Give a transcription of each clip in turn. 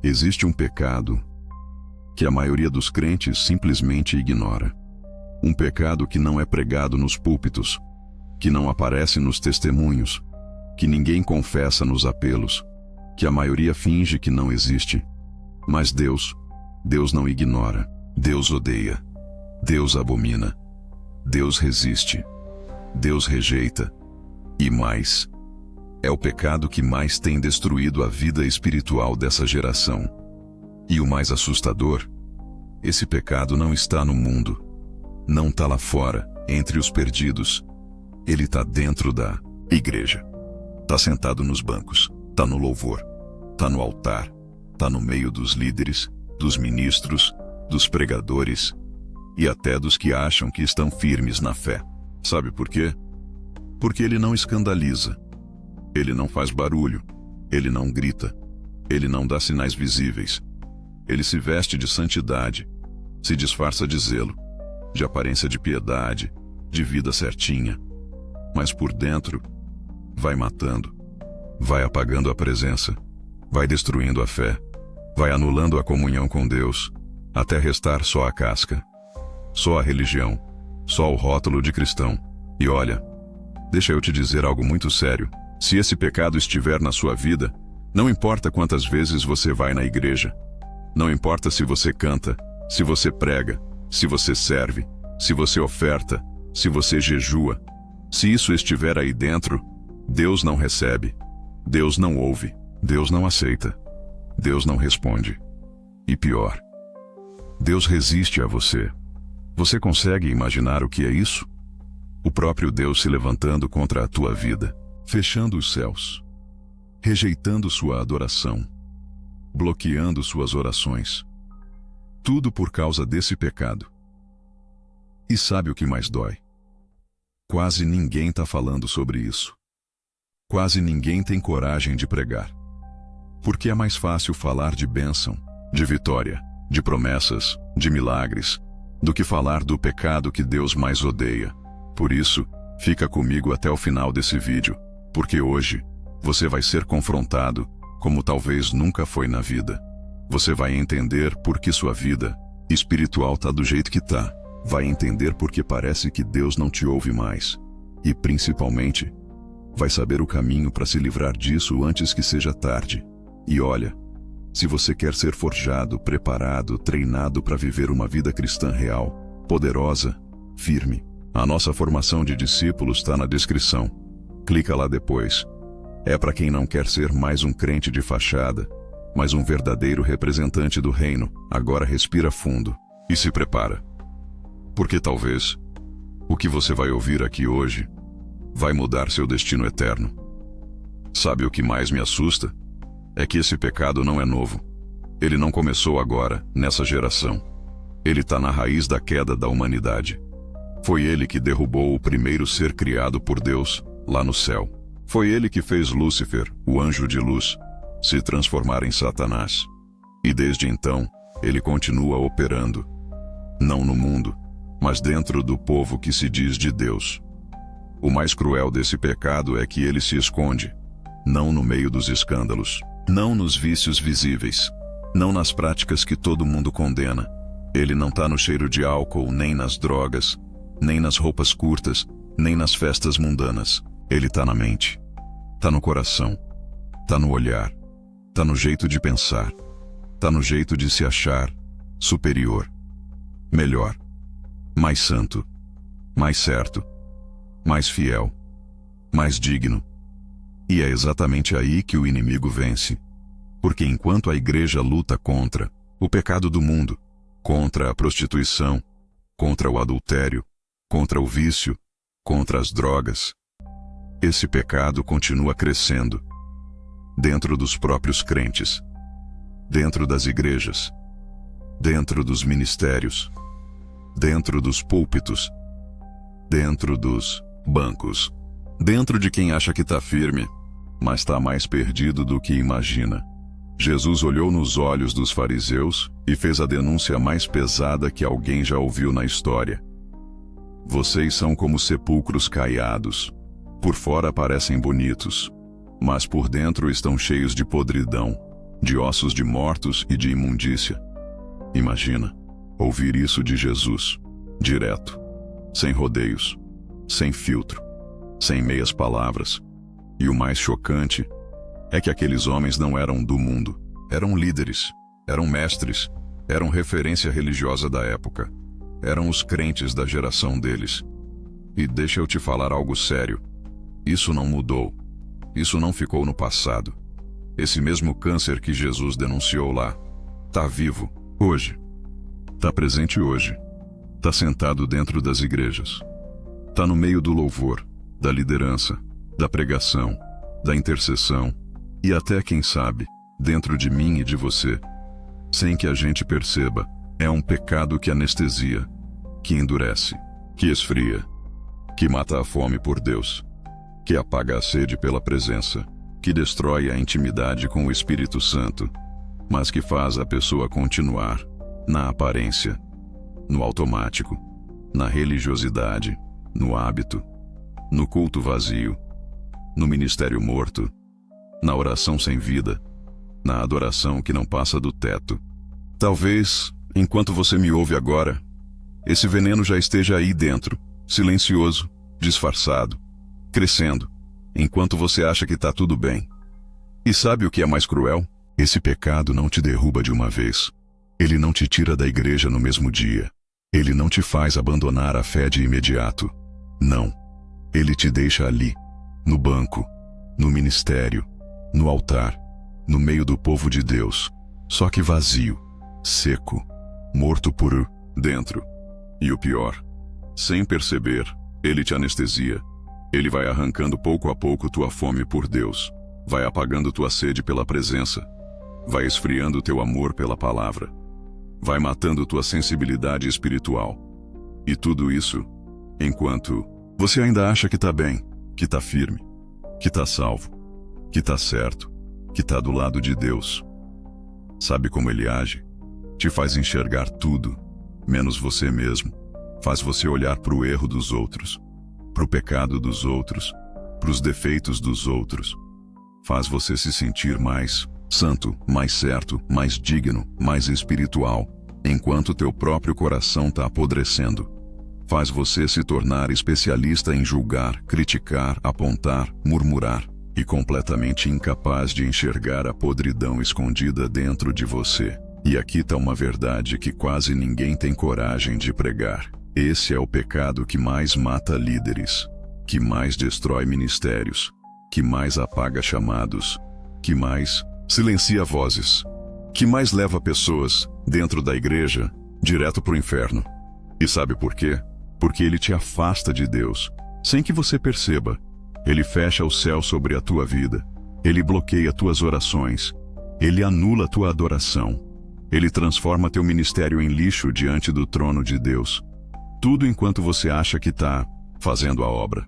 Existe um pecado que a maioria dos crentes simplesmente ignora. Um pecado que não é pregado nos púlpitos, que não aparece nos testemunhos, que ninguém confessa nos apelos, que a maioria finge que não existe. Mas Deus não ignora. Deus odeia. Deus abomina. Deus resiste. Deus rejeita. E mais, é o pecado que mais tem destruído a vida espiritual dessa geração. E o mais assustador, esse pecado não está no mundo. Não está lá fora, entre os perdidos. Ele está dentro da igreja. Está sentado nos bancos, está no louvor, está no altar, está no meio dos líderes, dos ministros, dos pregadores e até dos que acham que estão firmes na fé. Sabe por quê? Porque ele não escandaliza. Ele não faz barulho. Ele não grita. Ele não dá sinais visíveis. Ele se veste de santidade, se disfarça de zelo, de aparência de piedade, de vida certinha. Mas por dentro, vai matando, vai apagando a presença, vai destruindo a fé, vai anulando a comunhão com Deus, até restar só a casca, só a religião, só o rótulo de cristão. E olha, deixa eu te dizer algo muito sério. Se esse pecado estiver na sua vida, não importa quantas vezes você vai na igreja, não importa se você canta, se você prega, se você serve, se você oferta, se você jejua, se isso estiver aí dentro, Deus não recebe, Deus não ouve, Deus não aceita, Deus não responde. E pior, Deus resiste a você. Você consegue imaginar o que é isso? O próprio Deus se levantando contra a tua vida, fechando os céus, rejeitando sua adoração, bloqueando suas orações. Tudo por causa desse pecado. E sabe o que mais dói? Quase ninguém está falando sobre isso. Quase ninguém tem coragem de pregar. Porque é mais fácil falar de bênção, de vitória, de promessas, de milagres, do que falar do pecado que Deus mais odeia. Por isso, fica comigo até o final desse vídeo, porque hoje você vai ser confrontado como talvez nunca foi na vida. Você vai entender por que sua vida espiritual está do jeito que está. Vai entender por que parece que Deus não te ouve mais. E principalmente, vai saber o caminho para se livrar disso antes que seja tarde. E olha, se você quer ser forjado, preparado, treinado para viver uma vida cristã real, poderosa, firme, a nossa formação de discípulos está na descrição. Clica lá depois. É para quem não quer ser mais um crente de fachada, mas um verdadeiro representante do reino. Agora respira fundo e se prepara. Porque talvez o que você vai ouvir aqui hoje vai mudar seu destino eterno. Sabe o que mais me assusta? É que esse pecado não é novo. Ele não começou agora, nessa geração. Ele está na raiz da queda da humanidade. Foi ele que derrubou o primeiro ser criado por Deus, lá no céu. Foi ele que fez Lúcifer, o anjo de luz, se transformar em Satanás. E desde então, ele continua operando. Não no mundo, mas dentro do povo que se diz de Deus. O mais cruel desse pecado é que ele se esconde, não no meio dos escândalos, não nos vícios visíveis, não nas práticas que todo mundo condena. Ele não está no cheiro de álcool, nem nas drogas, nem nas roupas curtas, nem nas festas mundanas. Ele está na mente, está no coração, está no olhar, está no jeito de pensar, está no jeito de se achar superior, melhor, mais santo, mais certo, mais fiel, mais digno. E é exatamente aí que o inimigo vence. Porque enquanto a igreja luta contra o pecado do mundo, contra a prostituição, contra o adultério, contra o vício, contra as drogas, esse pecado continua crescendo dentro dos próprios crentes, dentro das igrejas, dentro dos ministérios, dentro dos púlpitos, dentro dos bancos, dentro de quem acha que está firme, mas está mais perdido do que imagina. Jesus olhou nos olhos dos fariseus e fez a denúncia mais pesada que alguém já ouviu na história. Vocês são como sepulcros caiados. Por fora parecem bonitos, mas por dentro estão cheios de podridão. de ossos de mortos e de imundícia. Imagina, ouvir isso de Jesus, direto, sem rodeios, sem filtro, sem meias palavras. E o mais chocante é que aqueles homens não eram do mundo, eram líderes, eram mestres, eram referência religiosa da época, eram os crentes da geração deles. E deixa eu te falar algo sério, isso não mudou, isso não ficou no passado. Esse mesmo câncer que Jesus denunciou lá, tá vivo, hoje. Tá presente hoje. Tá sentado dentro das igrejas. Tá no meio do louvor, da liderança, da pregação, da intercessão e até, quem sabe, dentro de mim e de você. Sem que a gente perceba, é um pecado que anestesia, que endurece, que esfria, que mata a fome por Deus, que apaga a sede pela presença, que destrói a intimidade com o Espírito Santo, mas que faz a pessoa continuar na aparência, no automático, na religiosidade, no hábito, no culto vazio, no ministério morto, na oração sem vida, na adoração que não passa do teto. Talvez, enquanto você me ouve agora, esse veneno já esteja aí dentro, silencioso, disfarçado, crescendo, enquanto você acha que está tudo bem. E sabe o que é mais cruel? Esse pecado não te derruba de uma vez. Ele não te tira da igreja no mesmo dia. Ele não te faz abandonar a fé de imediato. Não. Ele te deixa ali, no banco, no ministério, no altar, no meio do povo de Deus, só que vazio, seco, morto por dentro. E o pior, sem perceber, ele te anestesia. Ele vai arrancando pouco a pouco tua fome por Deus, vai apagando tua sede pela presença, vai esfriando teu amor pela palavra, vai matando tua sensibilidade espiritual. E tudo isso, enquanto você ainda acha que tá bem, que tá firme, que tá salvo, que tá certo, que tá do lado de Deus. Sabe como ele age? Te faz enxergar tudo, menos você mesmo. Faz você olhar pro erro dos outros, pro pecado dos outros, pros defeitos dos outros. Faz você se sentir mais santo, mais certo, mais digno, mais espiritual, enquanto teu próprio coração tá apodrecendo. Faz você se tornar especialista em julgar, criticar, apontar, murmurar, e completamente incapaz de enxergar a podridão escondida dentro de você. E aqui tá uma verdade que quase ninguém tem coragem de pregar. Esse é o pecado que mais mata líderes, que mais destrói ministérios, que mais apaga chamados, que mais silencia vozes, que mais leva pessoas, dentro da igreja, direto pro inferno. E sabe por quê? Porque ele te afasta de Deus, sem que você perceba. Ele fecha o céu sobre a tua vida, ele bloqueia tuas orações, ele anula tua adoração, ele transforma teu ministério em lixo diante do trono de Deus. Tudo enquanto você acha que está fazendo a obra.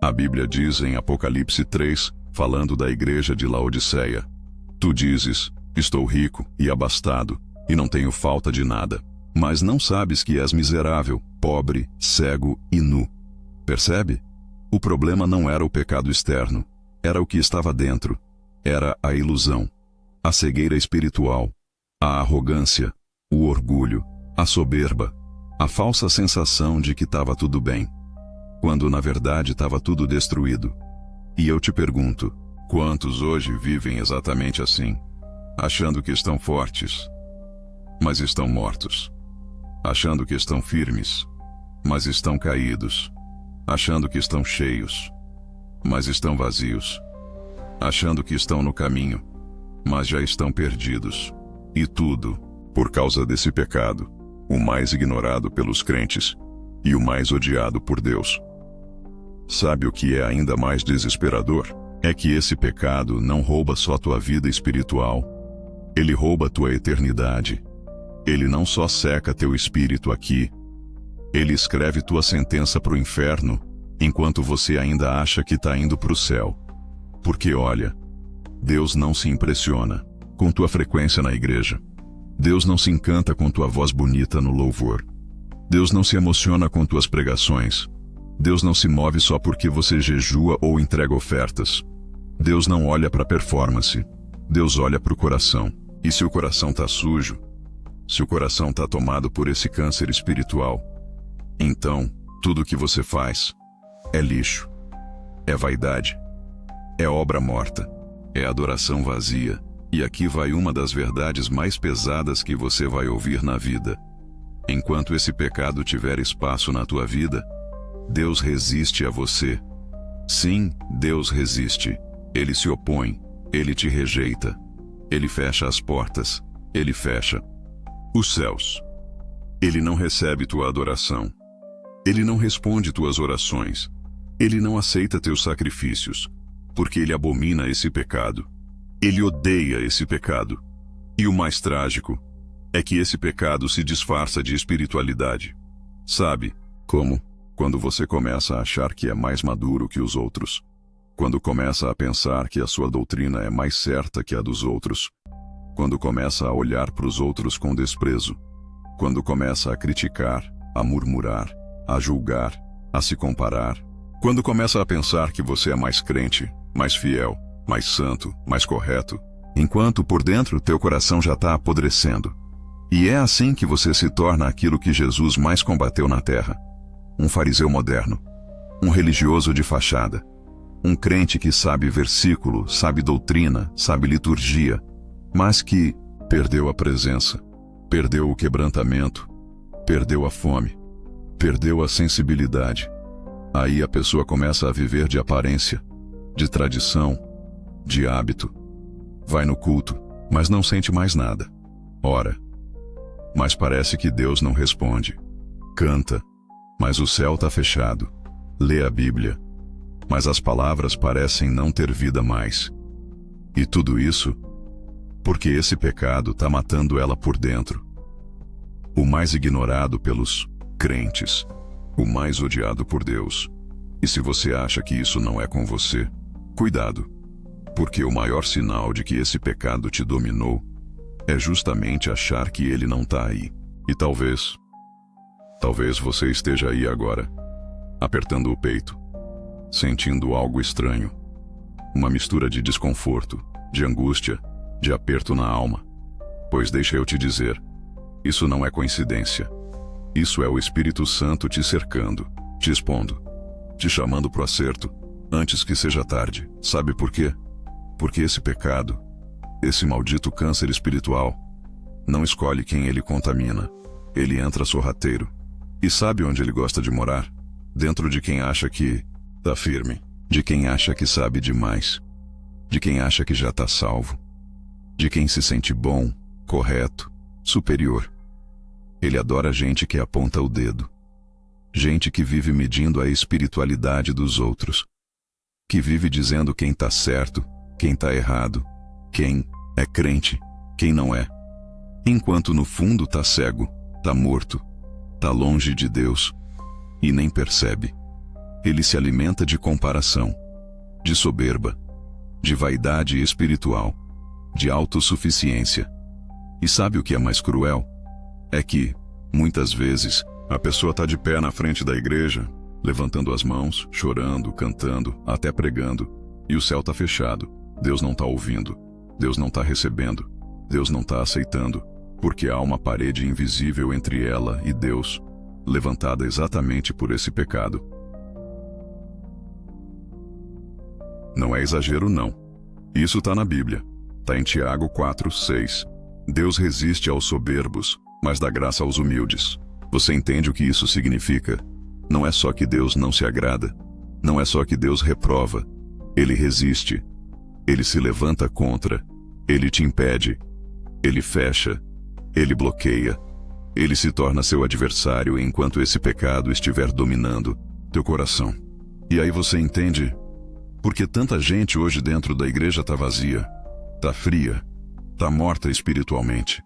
A Bíblia diz em Apocalipse 3, falando da igreja de Laodiceia: tu dizes, estou rico e abastado, e não tenho falta de nada, mas não sabes que és miserável, pobre, cego e nu. Percebe? O problema não era o pecado externo, era o que estava dentro. Era a ilusão, a cegueira espiritual, a arrogância, o orgulho, a soberba, a falsa sensação de que estava tudo bem, quando na verdade estava tudo destruído. E eu te pergunto, quantos hoje vivem exatamente assim, achando que estão fortes, mas estão mortos, achando que estão firmes, mas estão caídos, achando que estão cheios, mas estão vazios, achando que estão no caminho, mas já estão perdidos. E tudo por causa desse pecado, o mais ignorado pelos crentes e o mais odiado por Deus. Sabe o que é ainda mais desesperador? É que esse pecado não rouba só tua vida espiritual, ele rouba tua eternidade. Ele não só seca teu espírito aqui, ele escreve tua sentença pro inferno, enquanto você ainda acha que tá indo pro céu. Porque olha, Deus não se impressiona com tua frequência na igreja. Deus não se encanta com tua voz bonita no louvor. Deus não se emociona com tuas pregações. Deus não se move só porque você jejua ou entrega ofertas. Deus não olha para performance. Deus olha para o coração. E se o coração está sujo, se o coração está tomado por esse câncer espiritual, então tudo que você faz é lixo, é vaidade, é obra morta, é adoração vazia. E aqui vai uma das verdades mais pesadas que você vai ouvir na vida. Enquanto esse pecado tiver espaço na tua vida, Deus resiste a você. Sim, Deus resiste. Ele se opõe, ele te rejeita. Ele fecha as portas, ele fecha os céus. Ele não recebe tua adoração. Ele não responde tuas orações. Ele não aceita teus sacrifícios, porque ele abomina esse pecado. Ele odeia esse pecado. E o mais trágico é que esse pecado se disfarça de espiritualidade. Sabe como? Quando você começa a achar que é mais maduro que os outros. Quando começa a pensar que a sua doutrina é mais certa que a dos outros. Quando começa a olhar para os outros com desprezo. Quando começa a criticar, a murmurar, a julgar, a se comparar. Quando começa a pensar que você é mais crente, mais fiel, mais santo, mais correto, enquanto por dentro teu coração já está apodrecendo. E é assim que você se torna aquilo que Jesus mais combateu na terra. Um fariseu moderno, um religioso de fachada, um crente que sabe versículo, sabe doutrina, sabe liturgia, mas que perdeu a presença, perdeu o quebrantamento, perdeu a fome, perdeu a sensibilidade. Aí a pessoa começa a viver de aparência, de tradição, de hábito. Vai no culto, mas não sente mais nada. Ora, mas parece que Deus não responde. Canta, mas o céu está fechado. Lê a Bíblia, mas as palavras parecem não ter vida mais. E tudo isso porque esse pecado está matando ela por dentro. O mais ignorado pelos crentes, o mais odiado por Deus. E se você acha que isso não é com você, cuidado, porque o maior sinal de que esse pecado te dominou é justamente achar que ele não está aí. E talvez você esteja aí agora, apertando o peito, sentindo algo estranho, uma mistura de desconforto, de angústia, de aperto na alma. Pois deixa eu te dizer, isso não é coincidência. Isso é o Espírito Santo te cercando, te expondo, te chamando pro acerto, antes que seja tarde. Sabe por quê? Porque esse pecado, esse maldito câncer espiritual, não escolhe quem ele contamina. Ele entra sorrateiro. E sabe onde ele gosta de morar? Dentro de quem acha que tá firme, de quem acha que sabe demais, de quem acha que já tá salvo, de quem se sente bom, correto, superior. Ele adora gente que aponta o dedo. Gente que vive medindo a espiritualidade dos outros. Que vive dizendo quem tá certo, quem tá errado, quem é crente, quem não é. Enquanto no fundo tá cego, tá morto, tá longe de Deus e nem percebe. Ele se alimenta de comparação, de soberba, de vaidade espiritual, de autossuficiência. E sabe o que é mais cruel? É que, muitas vezes, a pessoa está de pé na frente da igreja, levantando as mãos, chorando, cantando, até pregando, e o céu está fechado. Deus não está ouvindo, Deus não está recebendo, Deus não está aceitando, porque há uma parede invisível entre ela e Deus, levantada exatamente por esse pecado. Não é exagero não. Isso está na Bíblia. Está em Tiago 4:6. Deus resiste aos soberbos, mas dá graça aos humildes. Você entende o que isso significa? Não é só que Deus não se agrada. Não é só que Deus reprova. Ele resiste. Ele se levanta contra. Ele te impede. Ele fecha. Ele bloqueia. Ele se torna seu adversário enquanto esse pecado estiver dominando teu coração. E aí você entende porque tanta gente hoje dentro da igreja está vazia, está fria, está morta espiritualmente.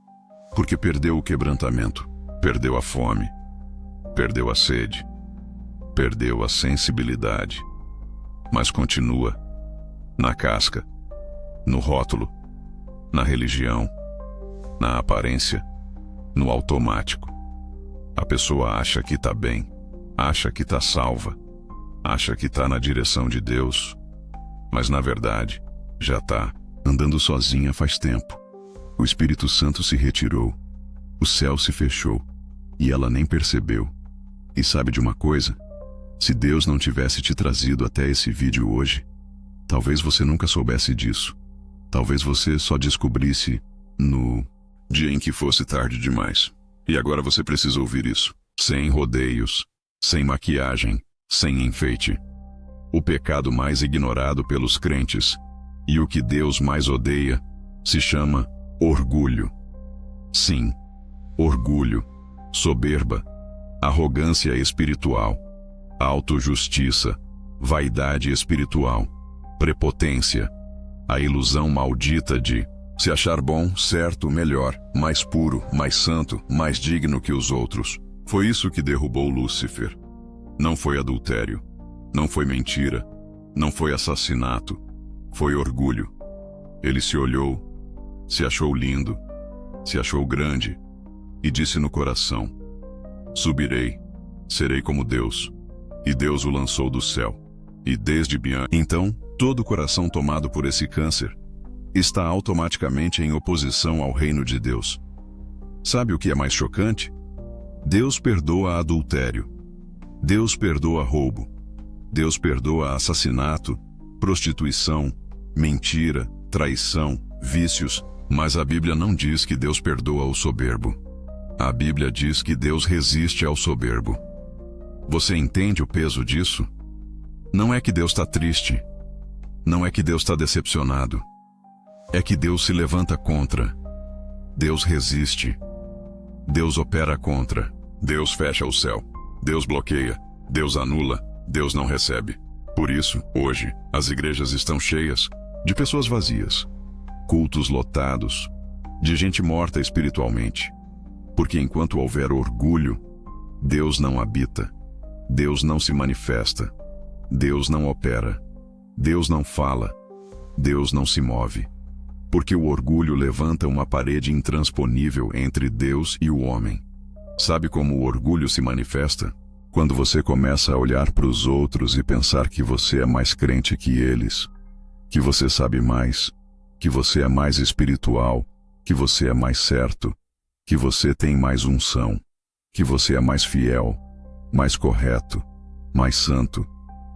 Porque perdeu o quebrantamento, perdeu a fome, perdeu a sede, perdeu a sensibilidade. Mas continua na casca, no rótulo, na religião, na aparência, no automático. A pessoa acha que está bem, acha que está salva, acha que está na direção de Deus, mas na verdade já está andando sozinha faz tempo. O Espírito Santo se retirou, o céu se fechou, e ela nem percebeu. E sabe de uma coisa? Se Deus não tivesse te trazido até esse vídeo hoje, talvez você nunca soubesse disso. Talvez você só descobrisse no dia em que fosse tarde demais. E agora você precisa ouvir isso. Sem rodeios, sem maquiagem, sem enfeite. O pecado mais ignorado pelos crentes, e o que Deus mais odeia, se chama orgulho. Sim, orgulho, soberba, arrogância espiritual, autojustiça, vaidade espiritual, prepotência, a ilusão maldita de se achar bom, certo, melhor, mais puro, mais santo, mais digno que os outros. Foi isso que derrubou Lúcifer. Não foi adultério, não foi mentira, não foi assassinato, foi orgulho. Ele se olhou, se achou lindo, se achou grande e disse no coração: subirei, serei como Deus. E Deus o lançou do céu. E desde então, todo coração tomado por esse câncer está automaticamente em oposição ao reino de Deus. Sabe o que é mais chocante? Deus perdoa adultério. Deus perdoa roubo. Deus perdoa assassinato, prostituição, mentira, traição, vícios, mas a Bíblia não diz que Deus perdoa o soberbo. A Bíblia diz que Deus resiste ao soberbo. Você entende o peso disso? Não é que Deus está triste. Não é que Deus está decepcionado. É que Deus se levanta contra. Deus resiste. Deus opera contra. Deus fecha o céu. Deus bloqueia. Deus anula. Deus não recebe. Por isso, hoje, as igrejas estão cheias de pessoas vazias, cultos lotados, de gente morta espiritualmente. Porque enquanto houver orgulho, Deus não habita. Deus não se manifesta. Deus não opera. Deus não fala. Deus não se move. Porque o orgulho levanta uma parede intransponível entre Deus e o homem. Sabe como o orgulho se manifesta? Quando você começa a olhar para os outros e pensar que você é mais crente que eles, que você sabe mais, que você é mais espiritual, que você é mais certo, que você tem mais unção, que você é mais fiel, mais correto, mais santo.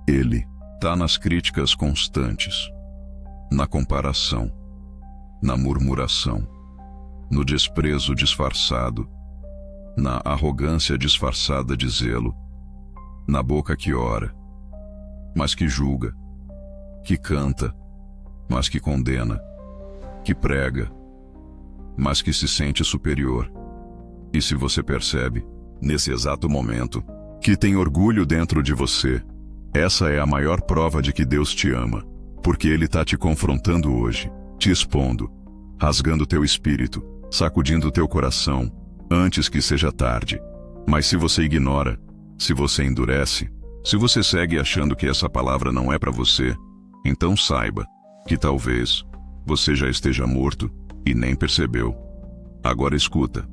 Ele está nas críticas constantes, na comparação, na murmuração, no desprezo disfarçado, na arrogância disfarçada de zelo, na boca que ora, mas que julga, que canta, mas que condena, que prega, mas que se sente superior. E se você percebe, nesse exato momento, que tem orgulho dentro de você, essa é a maior prova de que Deus te ama, porque Ele está te confrontando hoje, te expondo, rasgando teu espírito, sacudindo teu coração, antes que seja tarde. Mas se você ignora, se você endurece, se você segue achando que essa palavra não é para você, então saiba que talvez você já esteja morto e nem percebeu. Agora escuta,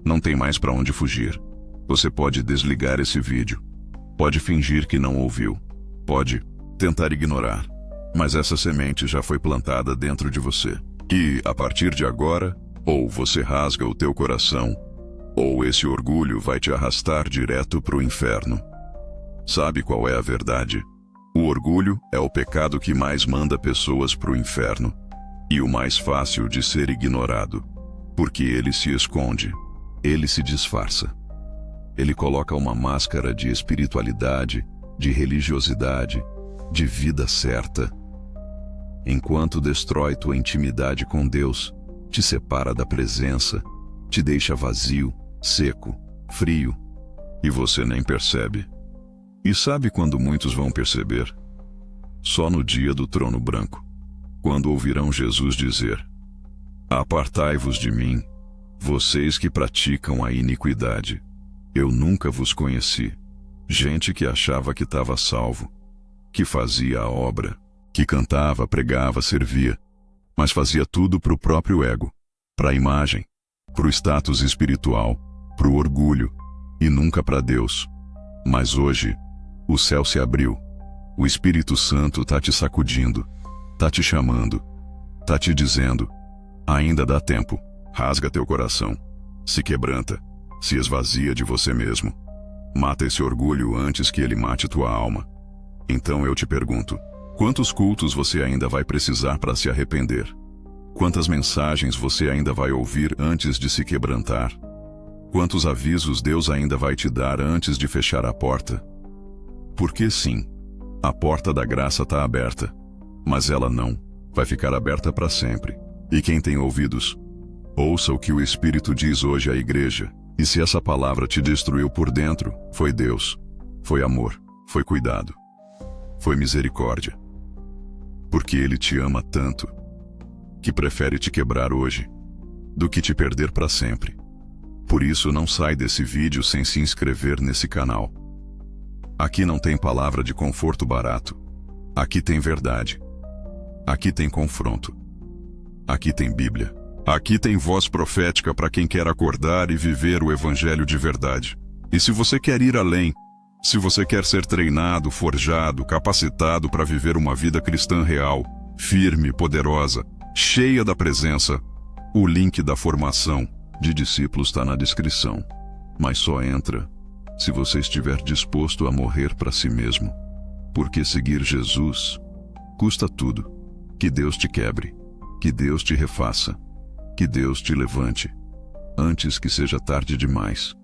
não tem mais para onde fugir. Você pode desligar esse vídeo, pode fingir que não ouviu, pode tentar ignorar, mas essa semente já foi plantada dentro de você. E, a partir de agora, ou você rasga o teu coração, ou esse orgulho vai te arrastar direto para o inferno. Sabe qual é a verdade? O orgulho é o pecado que mais manda pessoas para o inferno, e o mais fácil de ser ignorado, porque ele se esconde, ele se disfarça. Ele coloca uma máscara de espiritualidade, de religiosidade, de vida certa. Enquanto destrói tua intimidade com Deus, te separa da presença, te deixa vazio, seco, frio, e você nem percebe. E sabe quando muitos vão perceber? Só no dia do trono branco, quando ouvirão Jesus dizer: apartai-vos de mim, vocês que praticam a iniquidade. Eu nunca vos conheci. Gente que achava que estava salvo, que fazia a obra, que cantava, pregava, servia, mas fazia tudo para o próprio ego, para a imagem, para o status espiritual, para o orgulho, e nunca para Deus. Mas hoje, o céu se abriu, o Espírito Santo está te sacudindo, está te chamando, Tá te dizendo: ainda dá tempo. Rasga teu coração. Se quebranta. Se esvazia de você mesmo. Mata esse orgulho antes que ele mate tua alma. Então eu te pergunto: quantos cultos você ainda vai precisar para se arrepender? Quantas mensagens você ainda vai ouvir antes de se quebrantar? Quantos avisos Deus ainda vai te dar antes de fechar a porta? Porque sim, a porta da graça está aberta, mas ela não vai ficar aberta para sempre. E quem tem ouvidos, ouça o que o Espírito diz hoje à igreja. E se essa palavra te destruiu por dentro, foi Deus, foi amor, foi cuidado, foi misericórdia. Porque Ele te ama tanto, que prefere te quebrar hoje, do que te perder para sempre. Por isso não sai desse vídeo sem se inscrever nesse canal. Aqui não tem palavra de conforto barato. Aqui tem verdade. Aqui tem confronto. Aqui tem Bíblia. Aqui tem voz profética para quem quer acordar e viver o Evangelho de verdade. E se você quer ir além, se você quer ser treinado, forjado, capacitado para viver uma vida cristã real, firme, poderosa, cheia da presença, o link da formação de discípulos está na descrição. Mas só entra se você estiver disposto a morrer para si mesmo. Porque seguir Jesus custa tudo. Que Deus te quebre, que Deus te refaça, que Deus te levante, antes que seja tarde demais.